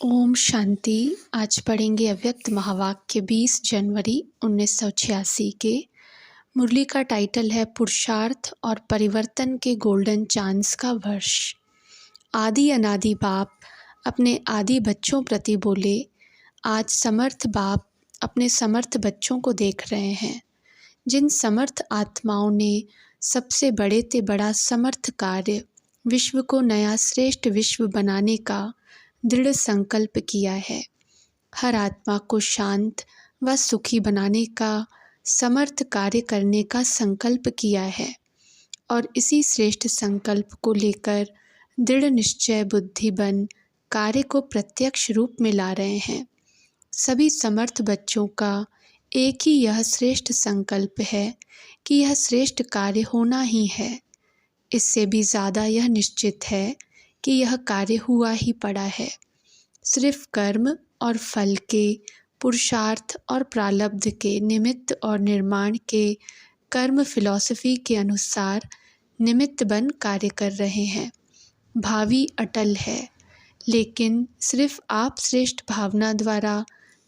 ओम शांति। आज पढ़ेंगे अव्यक्त महावाक्य 20 जनवरी 1986 के। मुरली का टाइटल है पुरुषार्थ और परिवर्तन के गोल्डन चांस का वर्ष। आदि अनादि बाप अपने आदि बच्चों प्रति बोले, आज समर्थ बाप अपने समर्थ बच्चों को देख रहे हैं। जिन समर्थ आत्माओं ने सबसे बड़े से बड़ा समर्थ कार्य विश्व को नया श्रेष्ठ विश्व बनाने का दृढ़ संकल्प किया है, हर आत्मा को शांत व सुखी बनाने का समर्थ कार्य करने का संकल्प किया है और इसी श्रेष्ठ संकल्प को लेकर दृढ़ निश्चय बुद्धि बन कार्य को प्रत्यक्ष रूप में ला रहे हैं। सभी समर्थ बच्चों का एक ही यह श्रेष्ठ संकल्प है कि यह श्रेष्ठ कार्य होना ही है। इससे भी ज़्यादा यह निश्चित है कि यह कार्य हुआ ही पड़ा है। सिर्फ कर्म और फल के, पुरुषार्थ और प्रारब्ध के निमित्त और निर्माण के कर्म फिलॉसफी के अनुसार निमित्त बन कार्य कर रहे हैं। भावी अटल है, लेकिन सिर्फ आप श्रेष्ठ भावना द्वारा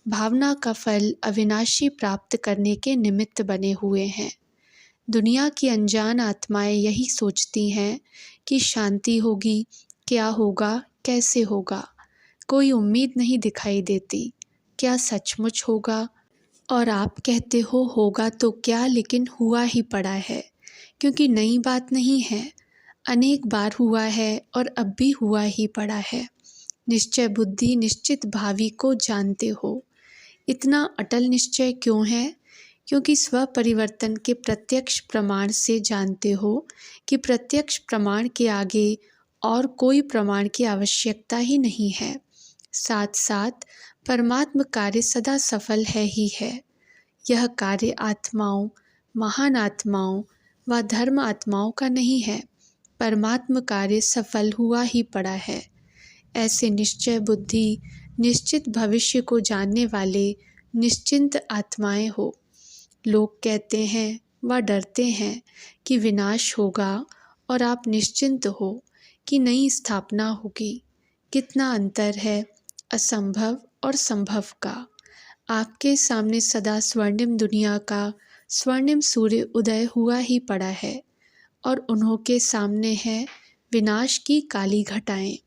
भावना का फल अविनाशी प्राप्त करने के निमित्त बने हुए हैं। दुनिया की अनजान आत्माएं यही सोचती हैं कि शांति होगी, क्या होगा, कैसे होगा। कोई उम्मीद नहीं दिखाई देती, क्या सचमुच होगा। और आप कहते हो होगा तो क्या, लेकिन हुआ ही पड़ा है, क्योंकि नई बात नहीं है। अनेक बार हुआ है और अब भी हुआ ही पड़ा है। निश्चय बुद्धि निश्चित भावी को जानते हो। इतना अटल निश्चय क्यों है? क्योंकि स्व परिवर्तन के प्रत्यक्ष प्रमाण से जानते हो कि प्रत्यक्ष प्रमाण के आगे और कोई प्रमाण की आवश्यकता ही नहीं है। साथ साथ परमात्म कार्य सदा सफल है ही है। यह कार्य आत्माओं, महान आत्माओं व धर्म आत्माओं का नहीं है। परमात्म कार्य सफल हुआ ही पड़ा है। ऐसे निश्चय बुद्धि निश्चित भविष्य को जानने वाले निश्चिंत आत्माएं हो। लोग कहते हैं व डरते हैं कि विनाश होगा और आप निश्चिंत हो कि नई स्थापना होगी। कितना अंतर है असंभव और संभव का। आपके सामने सदा स्वर्णिम दुनिया का स्वर्णिम सूर्य उदय हुआ ही पड़ा है और उन्हों के सामने है विनाश की काली घटाएं।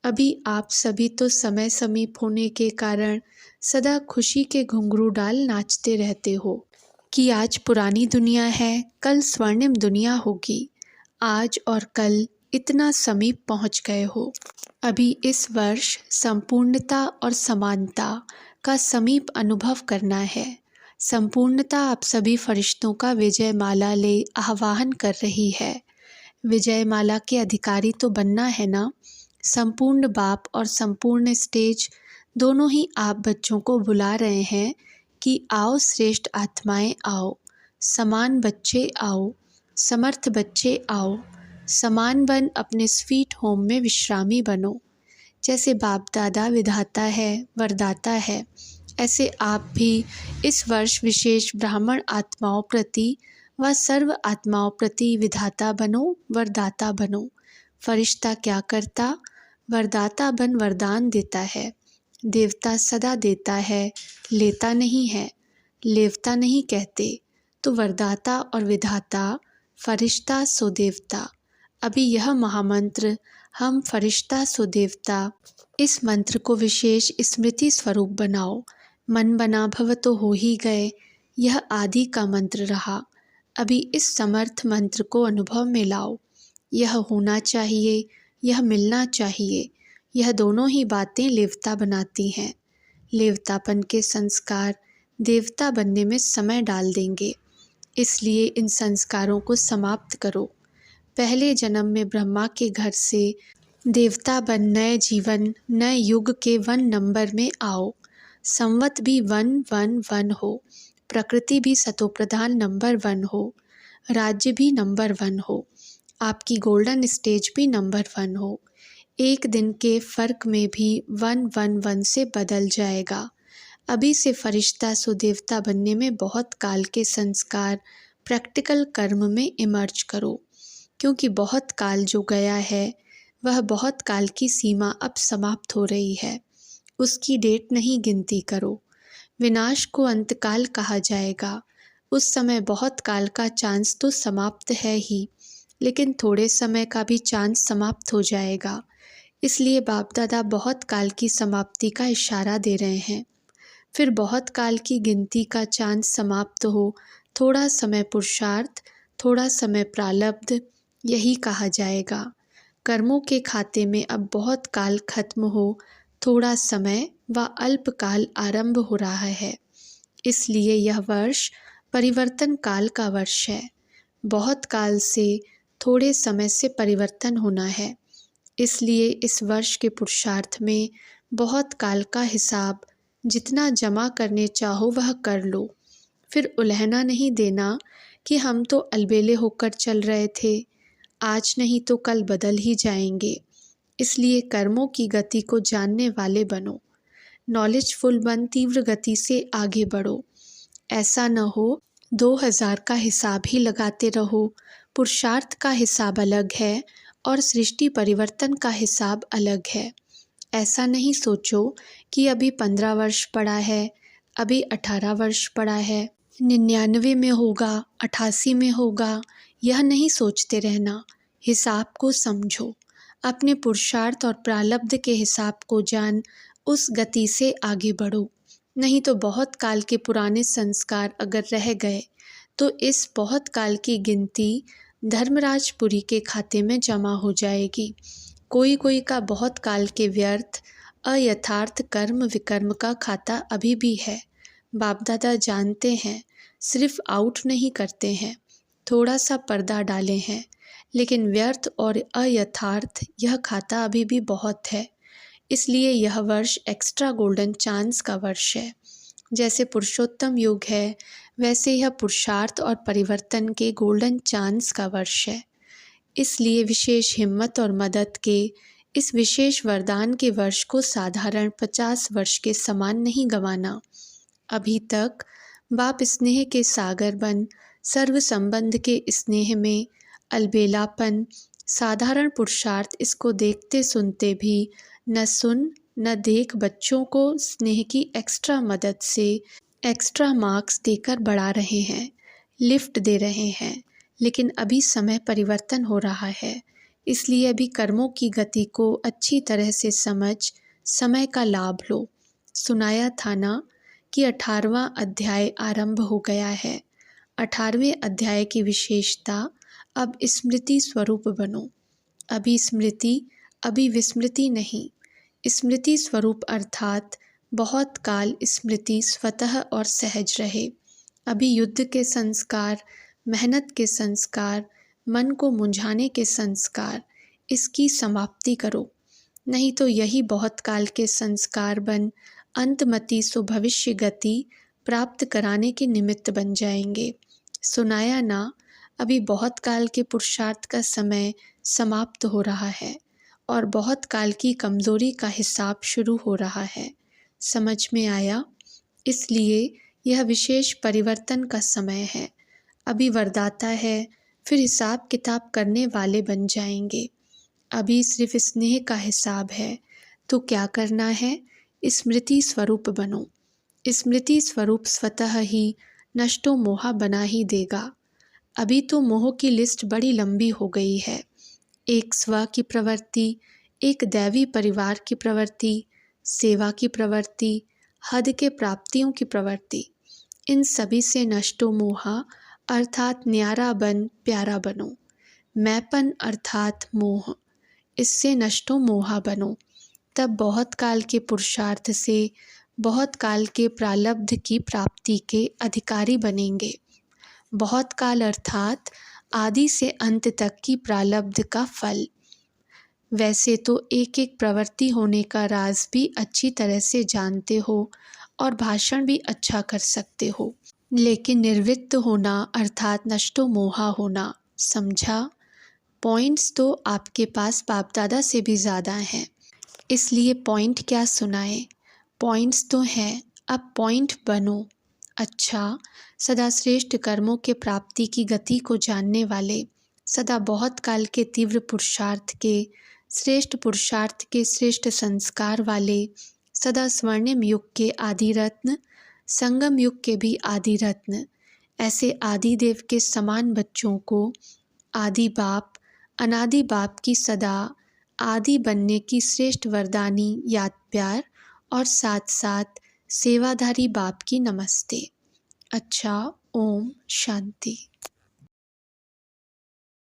अभी आप सभी तो समय समीप होने के कारण सदा खुशी के घुंघरू डाल नाचते रहते हो कि आज पुरानी दुनिया है, कल स्वर्णिम दुनिया होगी। आज और कल इतना समीप पहुंच गए हो। अभी इस वर्ष संपूर्णता और समानता का समीप अनुभव करना है। संपूर्णता आप सभी फरिश्तों का विजय माला ले आह्वान कर रही है। विजय माला के अधिकारी तो बनना है ना। संपूर्ण बाप और संपूर्ण स्टेज दोनों ही आप बच्चों को बुला रहे हैं कि आओ श्रेष्ठ आत्माएं आओ, समान बच्चे आओ, समर्थ बच्चे आओ, समान बन अपने स्वीट होम में विश्रामी बनो। जैसे बाप दादा विधाता है, वरदाता है, ऐसे आप भी इस वर्ष विशेष ब्राह्मण आत्माओं प्रति व सर्व आत्माओं प्रति विधाता बनो, वरदाता बनो। फरिश्ता क्या करता? वरदाता बन वरदान देता है। देवता सदा देता है, लेता नहीं है। लेवता नहीं कहते, तो वरदाता और विधाता, फरिश्ता सो देवता। अभी यह महामंत्र हम फरिश्ता सो देवता, इस मंत्र को विशेष स्मृति स्वरूप बनाओ। मन बना भव तो हो ही गए, यह आदि का मंत्र रहा। अभी इस समर्थ मंत्र को अनुभव में लाओ। यह होना चाहिए, यह मिलना चाहिए। यह दोनों ही बातें लेवता बनाती हैं। लेवतापन के संस्कार देवता बनने में समय डाल देंगे, इसलिए इन संस्कारों को समाप्त करो। पहले जन्म में ब्रह्मा के घर से देवता बन नए जीवन, नए युग के 1 नंबर में आओ। संवत भी 111 हो, प्रकृति भी सतोप्रधान नंबर 1 हो, राज्य भी नंबर 1 हो, आपकी गोल्डन स्टेज भी नंबर 1 हो। एक दिन के फर्क में भी 111 से बदल जाएगा। अभी से फरिश्ता सो देवता बनने में बहुत काल के संस्कार प्रैक्टिकल कर्म में इमर्ज करो, क्योंकि बहुत काल जो गया है वह बहुत काल की सीमा अब समाप्त हो रही है। उसकी डेट नहीं गिनती करो। विनाश को अंतकाल कहा जाएगा। उस समय बहुत काल का चांस तो समाप्त है ही, लेकिन थोड़े समय का भी चांस समाप्त हो जाएगा। इसलिए बाप दादा बहुत काल की समाप्ति का इशारा दे रहे हैं। फिर बहुत काल की गिनती का चांस समाप्त हो, थोड़ा समय पुरुषार्थ, थोड़ा समय प्रारब्ध, यही कहा जाएगा। कर्मों के खाते में अब बहुत काल खत्म हो, थोड़ा समय व अल्पकाल आरंभ हो रहा है। इसलिए यह वर्ष परिवर्तन काल का वर्ष है। बहुत काल से थोड़े समय से परिवर्तन होना है। इसलिए इस वर्ष के पुरुषार्थ में बहुत काल का हिसाब जितना जमा करने चाहो वह कर लो। फिर उलहना नहीं देना कि हम तो अलबेले होकर चल रहे थे, आज नहीं तो कल बदल ही जाएंगे। इसलिए कर्मों की गति को जानने वाले बनो, नॉलेजफुल बन तीव्र गति से आगे बढ़ो। ऐसा न हो 2000 का हिसाब ही लगाते रहो। पुरुषार्थ का हिसाब अलग है और सृष्टि परिवर्तन का हिसाब अलग है। ऐसा नहीं सोचो कि अभी 15 वर्ष पड़ा है, अभी 18 वर्ष पड़ा है, 99 में होगा, 88 में होगा, यह नहीं सोचते रहना। हिसाब को समझो, अपने पुरुषार्थ और प्रारब्ध के हिसाब को जान उस गति से आगे बढ़ो। नहीं तो बहुत काल के पुराने संस्कार अगर रह गए तो इस बहुत काल की गिनती धर्मराजपुरी के खाते में जमा हो जाएगी। कोई कोई का बहुत काल के व्यर्थ अयथार्थ कर्म विकर्म का खाता अभी भी है। बाप दादा जानते हैं, सिर्फ आउट नहीं करते हैं, थोड़ा सा पर्दा डाले हैं, लेकिन व्यर्थ और अयथार्थ यह खाता अभी भी बहुत है। इसलिए यह वर्ष एक्स्ट्रा गोल्डन चांस का वर्ष है। जैसे पुरुषोत्तम युग है, वैसे यह पुरुषार्थ और परिवर्तन के गोल्डन चांस का वर्ष है। इसलिए विशेष हिम्मत और मदद के इस विशेष वरदान के वर्ष को साधारण 50 वर्ष के समान नहीं गंवाना। अभी तक बाप स्नेह के सागर बन सर्व संबंध के स्नेह में अलबेलापन, साधारण पुरुषार्थ इसको देखते सुनते भी न सुन न देख बच्चों को स्नेह की एक्स्ट्रा मदद से एक्स्ट्रा मार्क्स देकर बढ़ा रहे हैं, लिफ्ट दे रहे हैं। लेकिन अभी समय परिवर्तन हो रहा है, इसलिए अभी कर्मों की गति को अच्छी तरह से समझ समय का लाभ लो। सुनाया था ना कि 18वां अध्याय आरंभ हो गया है। 18वें अध्याय की विशेषता, अब स्मृति स्वरूप बनो। अभी स्मृति, अभी विस्मृति नहीं। स्मृति स्वरूप अर्थात बहुत काल स्मृति स्वतः और सहज रहे। अभी युद्ध के संस्कार, मेहनत के संस्कार, मन को मुंझाने के संस्कार, इसकी समाप्ति करो। नहीं तो यही बहुत काल के संस्कार बन अंतमति सो भविष्य गति प्राप्त कराने के निमित्त बन जाएंगे। सुनाया ना, अभी बहुत काल के पुरुषार्थ का समय समाप्त हो रहा है और बहुत काल की कमजोरी का हिसाब शुरू हो रहा है। समझ में आया? इसलिए यह विशेष परिवर्तन का समय है। अभी वरदाता है, फिर हिसाब किताब करने वाले बन जाएंगे। अभी सिर्फ स्नेह का हिसाब है, तो क्या करना है? स्मृति स्वरूप बनो। स्मृति स्वरूप स्वतः ही नष्टो मोहा बना ही देगा। अभी तो मोह की लिस्ट बड़ी लंबी हो गई है। एक स्व की प्रवृत्ति, एक दैवी परिवार की प्रवृत्ति, सेवा की प्रवृत्ति, हद के प्राप्तियों की प्रवृत्ति, इन सभी से नष्टो मोहा अर्थात न्यारा बन प्यारा बनो। मैंपन अर्थात मोह, इससे नष्टो मोहा बनो। तब बहुत काल के पुरुषार्थ से बहुत काल के प्रारब्ध की प्राप्ति के अधिकारी बनेंगे। बहुत काल अर्थात आदि से अंत तक की प्रारब्ध का फल। वैसे तो एक एक प्रवृत्ति होने का राज भी अच्छी तरह से जानते हो और भाषण भी अच्छा कर सकते हो, लेकिन निर्वृत्त होना अर्थात नष्टो मोहा होना, समझा? पॉइंट्स तो आपके पास बाप दादा से भी ज़्यादा हैं, इसलिए पॉइंट क्या सुनाए? पॉइंट्स तो हैं, अब पॉइंट बनो। अच्छा, सदा श्रेष्ठ कर्मों के प्राप्ति की गति को जानने वाले, सदा बहुत काल के तीव्र पुरुषार्थ के, श्रेष्ठ पुरुषार्थ के श्रेष्ठ संस्कार वाले, सदा स्वर्णिम युग के आदि रत्न, संगम युग के भी आदि रत्न, ऐसे आदि देव के समान बच्चों को आदि बाप, अनादि बाप की सदा आदि बनने की श्रेष्ठ वरदानी याद प्यार और साथ साथ सेवाधारी बाप की नमस्ते। अच्छा, ओम शांति।